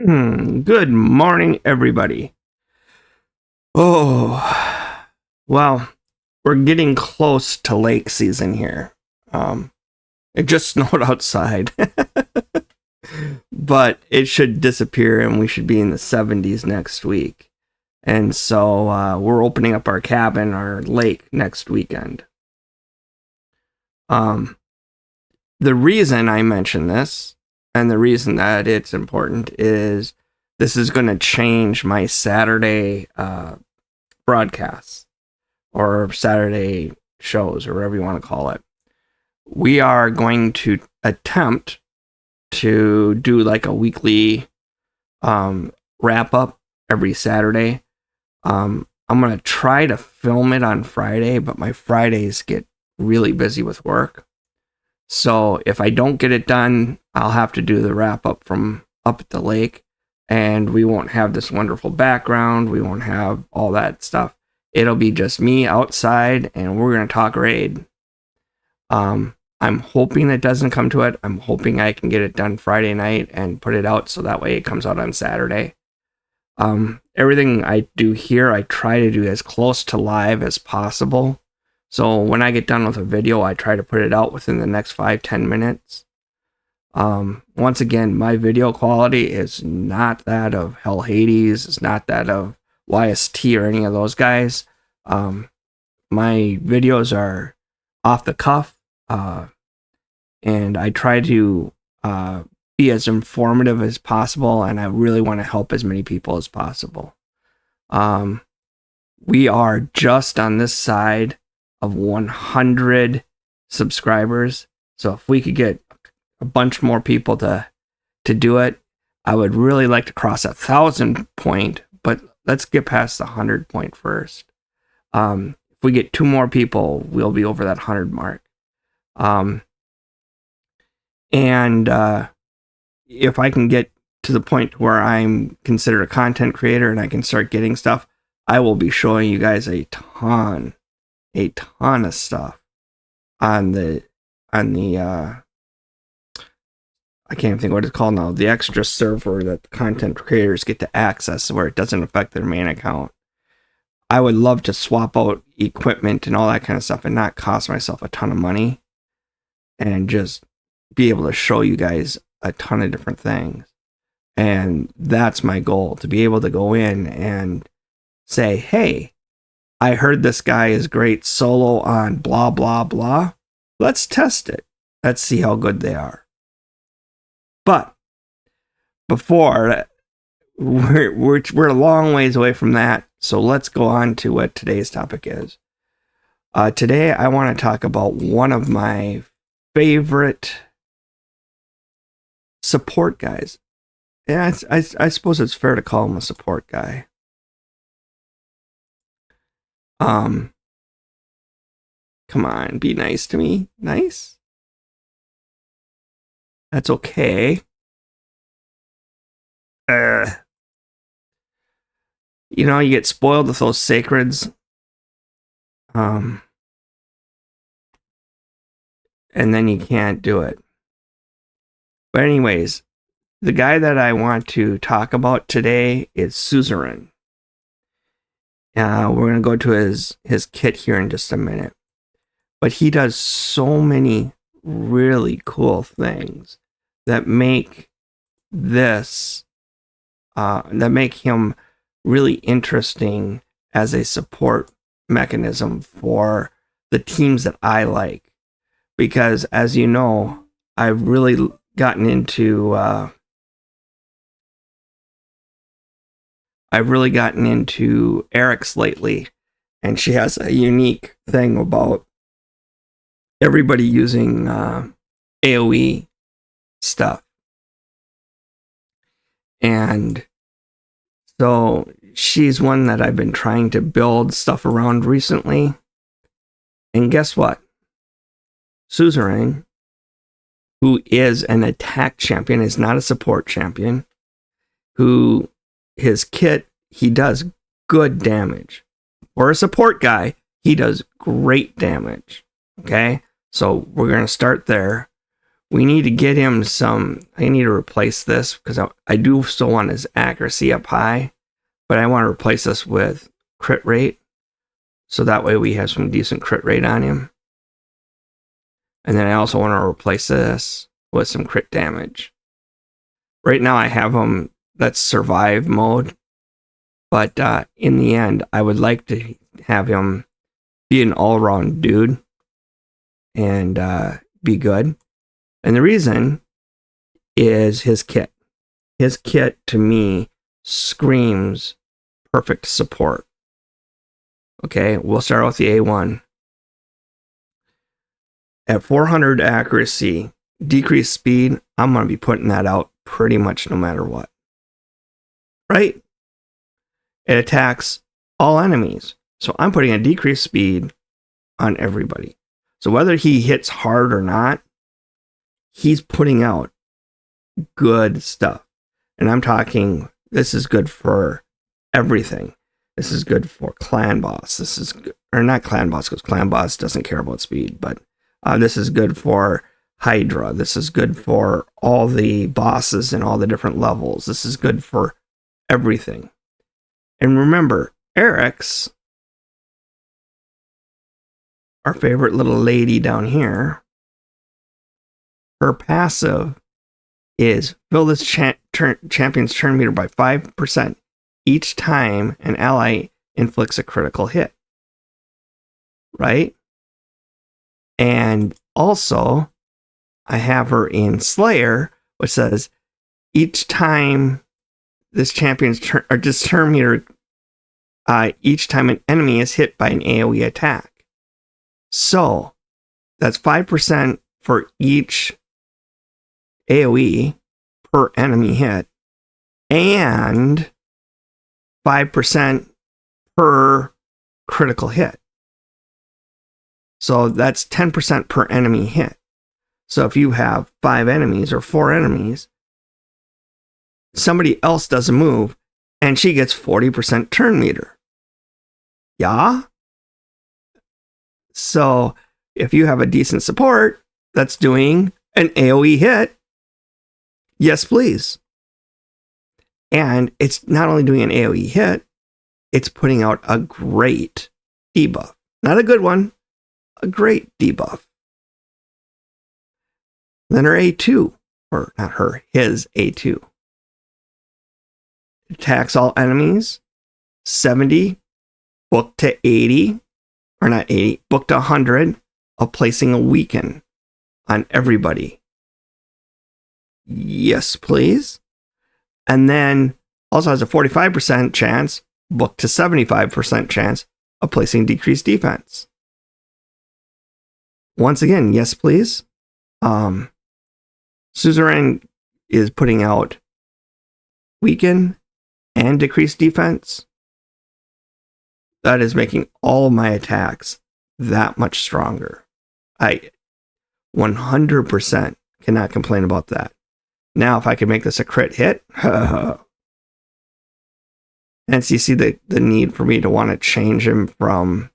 Good morning, everybody. Oh, well, we're getting close to lake season here. It just snowed outside, but it should disappear and we should be in the 70s next week. And so we're opening up our cabin, our lake, next weekend. The reason I mention this, and the reason that it's important, is this is going to change my Saturday broadcasts or Saturday shows, or whatever you want to call it. We are going to attempt to do like a weekly wrap up every Saturday. I'm going to try to film it on Friday, but my Fridays get really busy with work. So if I don't get it done, I'll have to do the wrap up from up at the lake, and we won't have this wonderful background. We won't have all that stuff. It'll be just me outside, and we're going to talk raid. I'm hoping it doesn't come to it. I'm hoping I can get it done Friday night and put it out so that way it comes out on Saturday. Everything I do here, I try to do as close to live as possible. So when I get done with a video, I try to put it out within the next 5-10 minutes. Once again, my video quality is not that of Hell Hades. It's not that of YST or any of those guys. My videos are off the cuff, and I try to be as informative as possible, and I really want to help as many people as possible. We are just on this side of 100 subscribers. So if we could get a bunch more people to do it, I would really like to cross 1,000 point, but let's get past the 100 point first. If we get 2 more people, we'll be over that 100 mark. And if I can get to the point where I'm considered a content creator and I can start getting stuff, I will be showing you guys a ton of stuff on the I can't even think what it's called now, the extra server that the content creators get to access where it doesn't affect their main account. I would love to swap out equipment and all that kind of stuff and not cost myself a ton of money and just be able to show you guys a ton of different things. And that's my goal, to be able to go in and say, hey, I heard this guy is great solo on blah, blah, blah. Let's test it. Let's see how good they are. But before, we're a long ways away from that. So let's go on to what today's topic is. Today, I want to talk about one of my favorite support guys. Yeah, I suppose it's fair to call him a support guy. Come on, be nice to me. Nice? That's okay. You get spoiled with those sacreds. And then you can't do it. But anyways, the guy that I want to talk about today is Suarin. We're going to go to his kit here in just a minute. But he does so many really cool things that make this, that make him really interesting as a support mechanism for the teams that I like. Because as you know, I've really gotten into Eric's lately, and she has a unique thing about everybody using AoE stuff. And so she's one that I've been trying to build stuff around recently. And guess what? Suzerain, who is an attack champion, is not a support champion, who his kit, he does good damage. For a support guy, he does great damage. Okay? So we're going to start there. We need to get him some. I need to replace this because I do still want his accuracy up high, but I want to replace this with crit rate. So that way we have some decent crit rate on him. And then I also want to replace this with some crit damage. Right now I have him, that's survive mode. But in the end, I would like to have him be an all-around dude and be good. And the reason is his kit. His kit, to me, screams perfect support. Okay, we'll start with the A1. At 400 accuracy, decreased speed, I'm going to be putting that out pretty much no matter what. Right? It attacks all enemies. So I'm putting a decreased speed on everybody. So whether he hits hard or not, he's putting out good stuff. And I'm talking, this is good for everything. This is good for clan boss. This is good, or not clan boss, because clan boss doesn't care about speed, but this is good for Hydra. This is good for all the bosses and all the different levels. This is good for everything. And remember, Eric's, our favorite little lady down here, her passive is fill this champion's turn meter by 5% each time an ally inflicts a critical hit. Right? And also, I have her in Slayer, which says each time this champion's turn, or this turn meter, each time an enemy is hit by an AoE attack. So that's 5% for each AoE per enemy hit, and 5% per critical hit. So that's 10% per enemy hit. So if you have 5 enemies or 4 enemies, somebody else does a move and she gets 40% turn meter. Yeah? So if you have a decent support that's doing an AoE hit, yes, please. And it's not only doing an AoE hit, it's putting out a great debuff. Not a good one, a great debuff. Then her A2, or not her, his A2. Attacks all enemies, 70, book to 80, or not 80, book to 100, of placing a weaken on everybody. Yes, please. And then also has a 45% chance, book to 75% chance of placing decreased defense. Once again, yes, please. Suarin is putting out weaken and decreased defense. That is making all my attacks that much stronger. I 100% cannot complain about that. Now, if I could make this a crit hit, and so you see the need for me to want to change him from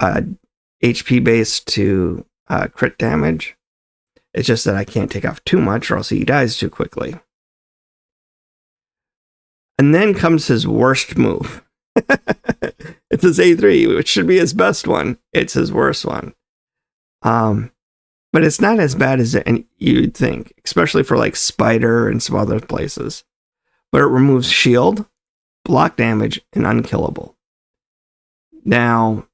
HP based to crit damage. It's just that I can't take off too much or else he dies too quickly. And then comes his worst move. It's his A3, which should be his best one. It's his worst one. But it's not as bad as you'd think, especially for like Spider and some other places. But it removes shield, block damage, and unkillable. Now,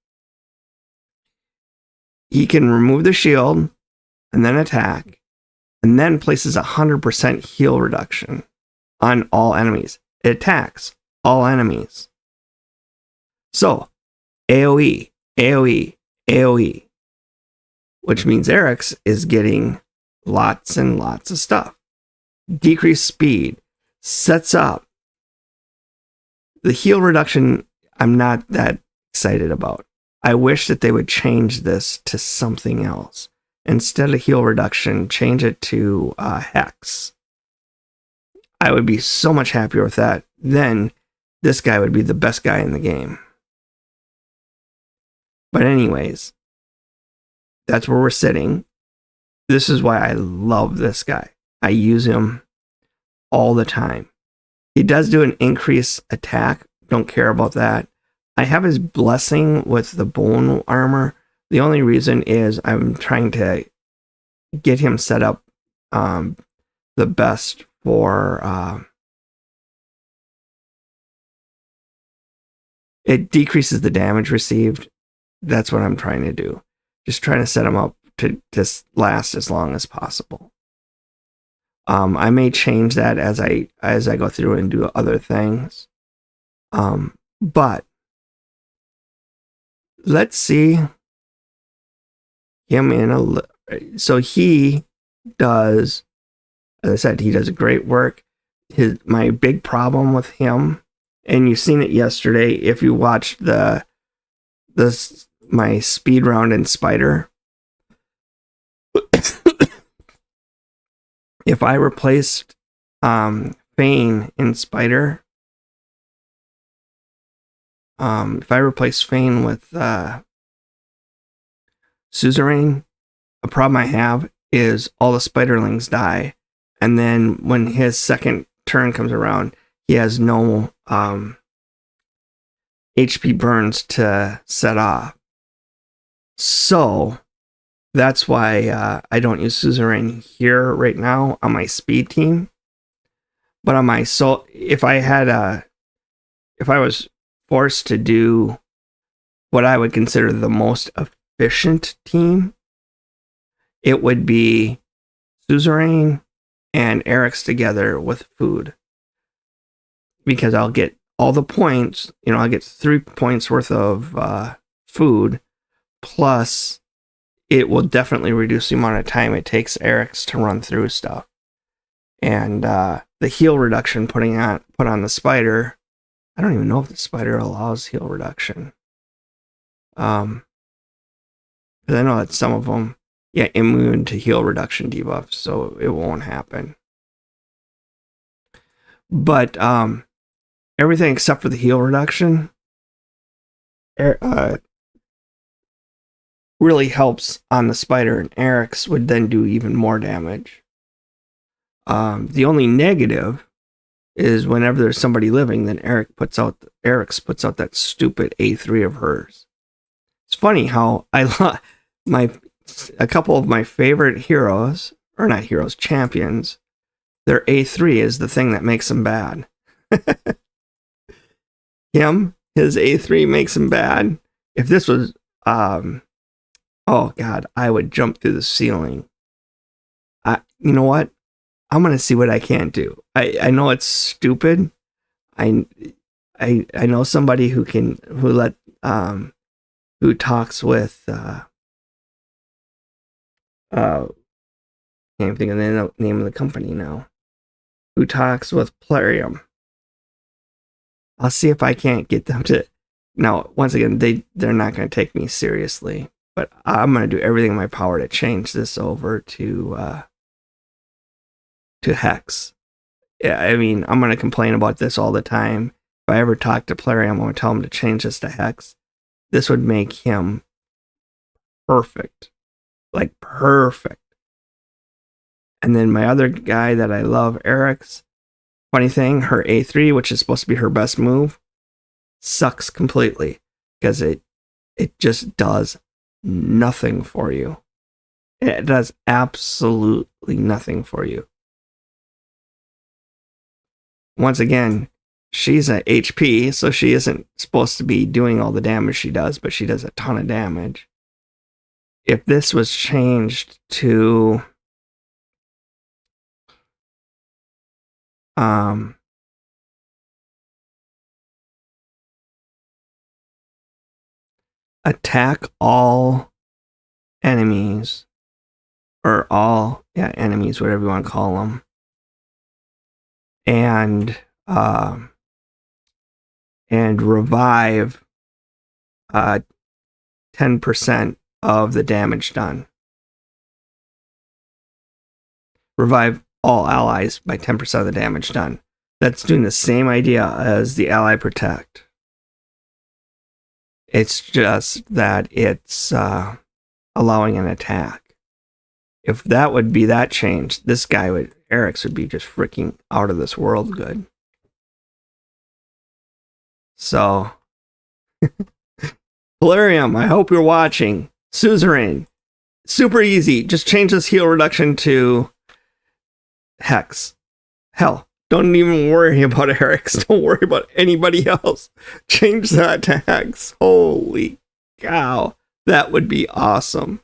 he can remove the shield and then attack, and then places 100% heal reduction on all enemies. It attacks all enemies. So, AoE, AoE, AoE. Which means Eric's is getting lots and lots of stuff. Decreased speed, sets up. The heal reduction, I'm not that excited about. I wish that they would change this to something else. Instead of heal reduction, change it to hex. I would be so much happier with that. Then this guy would be the best guy in the game. But anyways, that's where we're sitting. this is why I love this guy. I use him all the time. He does do an increased attack. Don't care about that. I have his blessing with the bone armor. The only reason is I'm trying to get him set up the best for... it decreases the damage received. That's what I'm trying to do. Just trying to set him up to just last as long as possible. I may change that as I go through and do other things. But let's see him in a... So he does, as I said, he does great work. My big problem with him, and you've seen it yesterday if you watched my speed round in Spider. If I replaced Fane in Spider, if I replace Fane with Suzerain, a problem I have is all the Spiderlings die, and then when his second turn comes around, he has no HP burns to set off. So that's why I don't use Suzerain here right now on my speed team. But on my if I was forced to do what I would consider the most efficient team, it would be Suzerain and Eric's together with food. Because I'll get all the points, I'll get 3 points worth of food, plus it will definitely reduce the amount of time it takes Eric's to run through stuff. And the heal reduction put on the Spider, I don't even know if the Spider allows heal reduction. Because I know that some of them, immune to heal reduction debuffs, so it won't happen. But everything except for the heal reduction really helps on the Spider, and Eric's would then do even more damage. The only negative is whenever there's somebody living, then Eric's puts out that stupid A3 of hers. It's funny how a couple of my favorite heroes, or not heroes, champions, their A3 is the thing that makes them bad. His A3 makes him bad. If this was, oh God, I would jump through the ceiling. You know what? I'm gonna see what I can't do. I know it's stupid. I know somebody who talks with can't think of the name of the company now. Who talks with Plarium. I'll see if I can't get them to... Now, once again, they're not going to take me seriously, but I'm going to do everything in my power to change this over to Hex. Yeah, I mean, I'm going to complain about this all the time. If I ever talk to Plarium, I'm going to tell him to change this to Hex. This would make him perfect. Like, perfect. And then my other guy that I love, Eric's, funny thing, her A3, which is supposed to be her best move, sucks completely because it just does nothing for you. It does absolutely nothing for you. Once again, she's a HP, so she isn't supposed to be doing all the damage she does, but she does a ton of damage. If this was changed to attack all enemies, or all enemies, whatever you want to call them, and revive 10% of the damage done. Revive all allies by 10% of the damage done. That's doing the same idea as the Ally Protect. It's just that it's allowing an attack. If that would be that change, this guy would, Eric's would be just freaking out of this world good. So, Polarium, I hope you're watching. Suzerain, super easy. Just change this heal reduction to Hex. Hell, don't even worry about Eric's. Don't worry about anybody else. Change that to Hex. Holy cow. That would be awesome.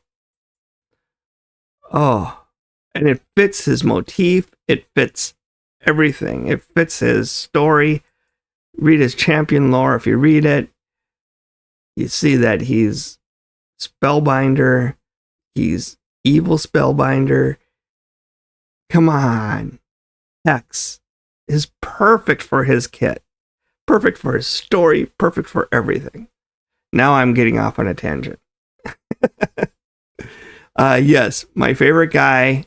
Oh, and it fits his motif. It fits everything. It fits his story. Read his champion lore. If you read it, you see that he's Spellbinder. He's evil Spellbinder. Come on. Hex is perfect for his kit. Perfect for his story. Perfect for everything. Now I'm getting off on a tangent. Yes, my favorite guy.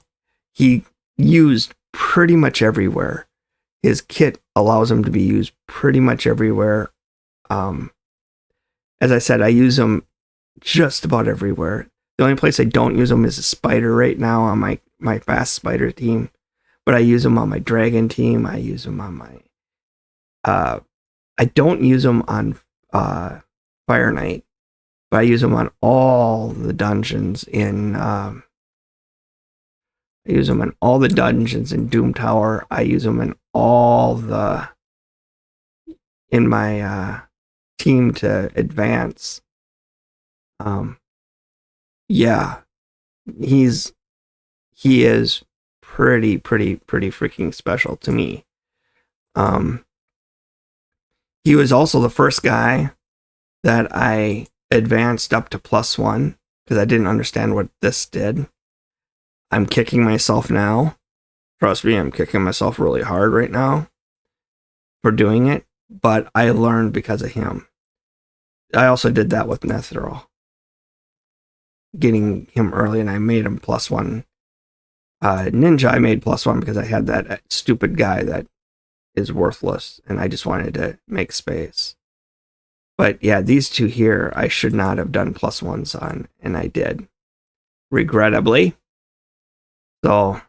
He used pretty much everywhere. His kit allows him to be used pretty much everywhere. As I said, I use him just about everywhere. The only place I don't use him is a spider right now on my fast spider team. But I use him on my dragon team. I use him on my... I don't use him on Fire Knight. But I use him on all the dungeons in... I use him in all the dungeons in Doom Tower. I use him in all the... in my team to advance. Yeah. He is pretty freaking special to me. He was also the first guy that I advanced up to +1 because I didn't understand what this did. I'm kicking myself now. Trust me, I'm kicking myself really hard right now for doing it, but I learned because of him. I also did that with Netheril. Getting him early, and I made him +1. Ninja, I made +1 because I had that stupid guy that is worthless, and I just wanted to make space. But yeah, these two here, I should not have done +1s on, and I did, regrettably. So,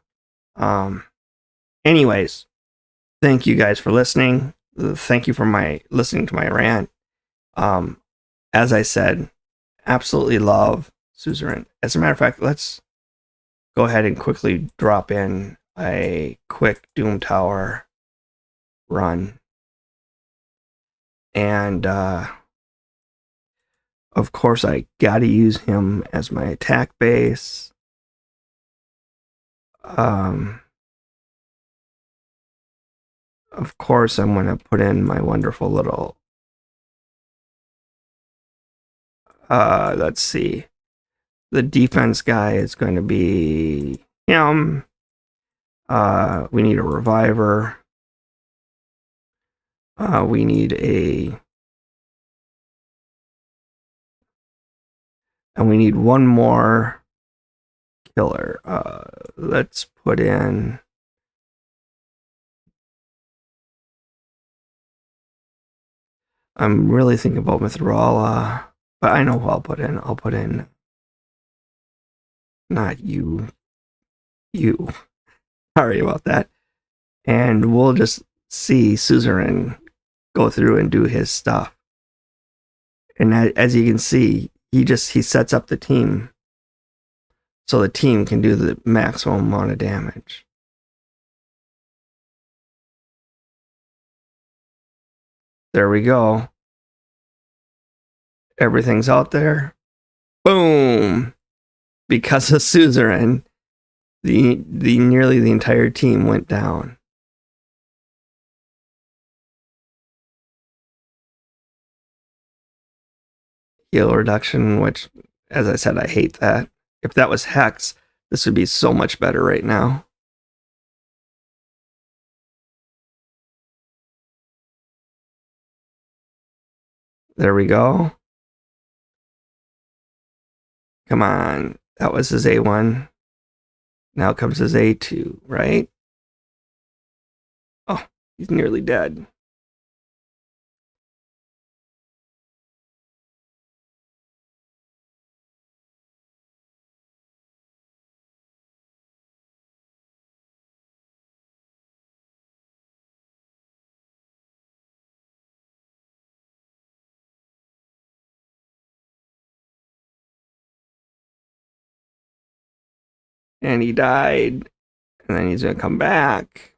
anyways, thank you guys for listening. Thank you for listening to my rant. As I said, absolutely love Suarin. As a matter of fact, let's go ahead and quickly drop in a quick Doom Tower run. And, of course, I gotta use him as my attack base. Of course, I'm gonna put in my wonderful little... let's see. The defense guy is going to be him. We need a reviver. We need and we need one more killer. Let's put in... I'm really thinking about Mithrala, but I know who I'll put in. I'll put in... not you. You. Sorry about that. And we'll just see Suarin go through and do his stuff. And as you can see, he sets up the team so the team can do the maximum amount of damage. There we go. Everything's out there. Boom! Because of Suarin, the nearly the entire team went down. Heal reduction, which, as I said, I hate that. If that was Hex, this would be so much better right now. There we go. Come on. That was his A1. Now comes his A2, right? Oh, he's nearly dead. And he died. And then he's going to come back.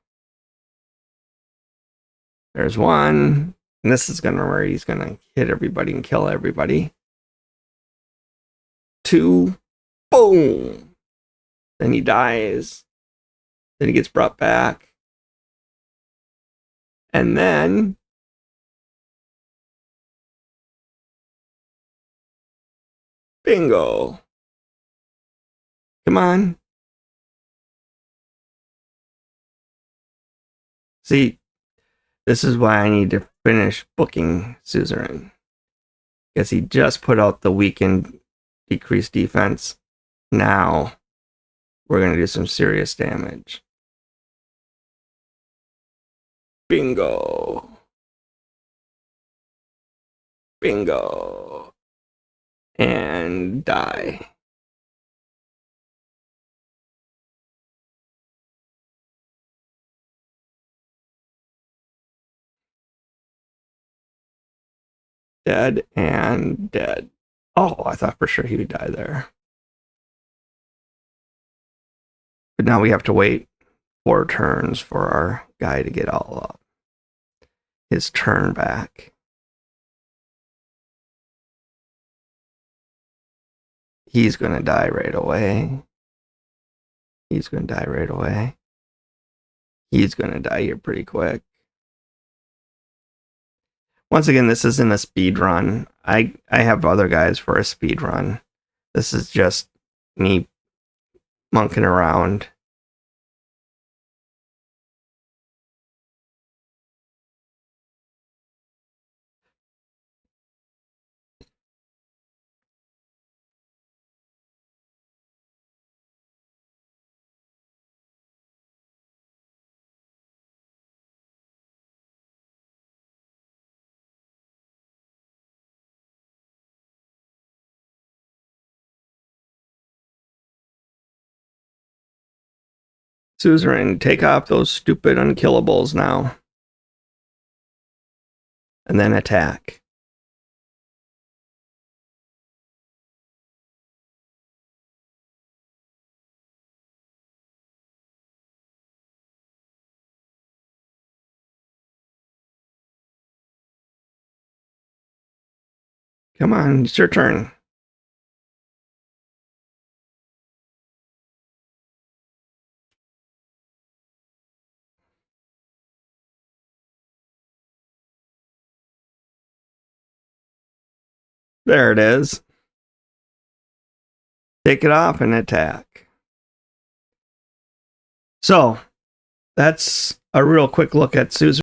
There's one. And this is going to where he's going to hit everybody and kill everybody. 2. Boom. Then he dies. Then he gets brought back. And then bingo. Come on. See, this is why I need to finish booking Suarin. Because he just put out the weakened decreased defense. Now we're going to do some serious damage. Bingo. Bingo. And die. Dead and dead. Oh, I thought for sure he would die there. But now we have to wait 4 turns for our guy to get all up. His turn back. He's going to die right away. He's going to die right away. He's going to die here pretty quick. Once again, this isn't a speed run. I have other guys for a speed run. This is just me monkeying around. Suarin, take off those stupid unkillables now. And then attack. Come on, it's your turn. There it is. Take it off and attack. So, that's a real quick look at Suarin.